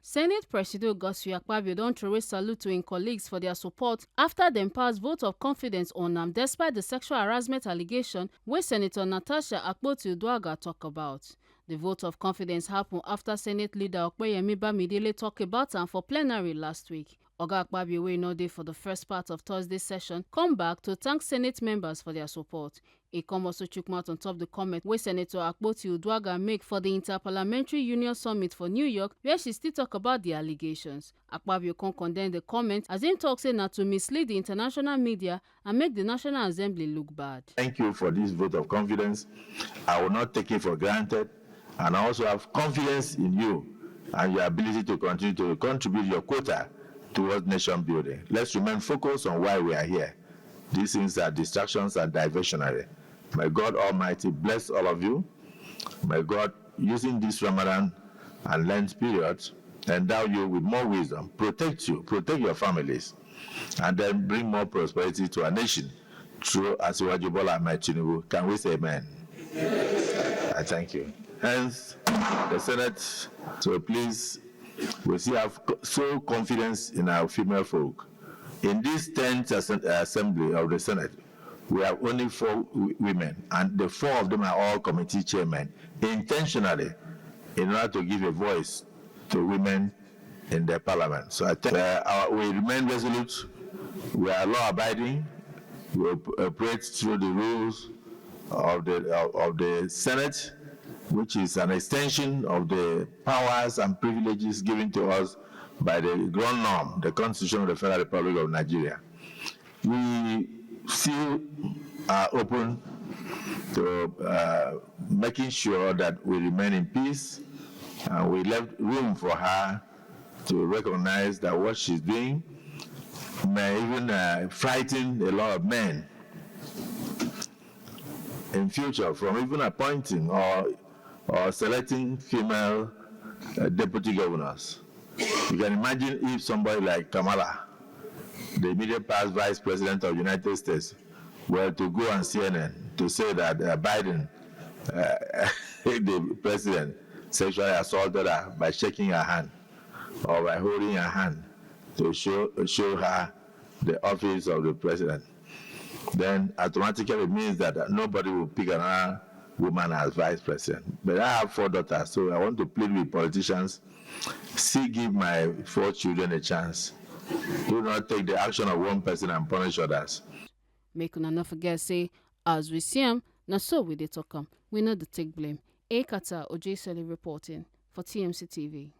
Senate President Akpabio don troway salute to im colleagues for their support after dem pass vote of confidence on am despite the sexual harassment allegation wey Senator Natasha Akpoti-Uduaghan tok about. The vote of confidence happen after Senate leader Opeyemi Bamidele tok about am for plenary last week. Oga Akpabio, wey no dey for the first part of Thursday session, come back to thank Senate members for their support. E come also chook mouth on top the comment wey Senator Akpoti-Uduaghan make for the Interparliamentary Union Summit for New York, where she still talk about the allegations. Akpabio come condemn the comment as im tok say na to mislead the international media and make the National Assembly look bad. Thank you for this vote of confidence. I will not take it for granted, and I also have confidence in you and your ability to continue to contribute your quota towards nation building. Let's remain focused on why we are here. These things are distractions and diversionary. May God Almighty bless all of you. May God, using this Ramadan and Lent period, endow you with more wisdom, protect you, protect your families, and then bring more prosperity to our nation through Asiwaju Bola Ahmed Tinubu. Can we say amen? I thank you. Hence, the Senate, so please, we still have so confidence in our female folk. In this 10th assembly of the Senate, we have only 4 women, and the 4 of them are all committee chairmen, intentionally, in order to give a voice to women in the parliament. So I think we remain resolute, we are law-abiding, we operate through the rules of the Senate, which is an extension of the powers and privileges given to us by the ground norm, the Constitution of the Federal Republic of Nigeria. We still are open to making sure that we remain in peace, and we left room for her to recognize that what she's doing may even frighten a lot of men in future from even appointing or selecting female deputy governors. You can imagine if somebody like Kamala, the immediate past vice president of the United States, were to go on CNN to say that Biden, the president, sexually assaulted her by shaking her hand or by holding her hand to show her the office of the president, then automatically it means that nobody will pick another woman as vice president. But I have 4 daughters, so I want to plead with politicians, still give my 4 children a chance. Do not take the action of one person and punish others. Make una not forget say, as we see am, na so we dey talk am. We no dey take blame. Ekata Ojesele reporting for TMC TV.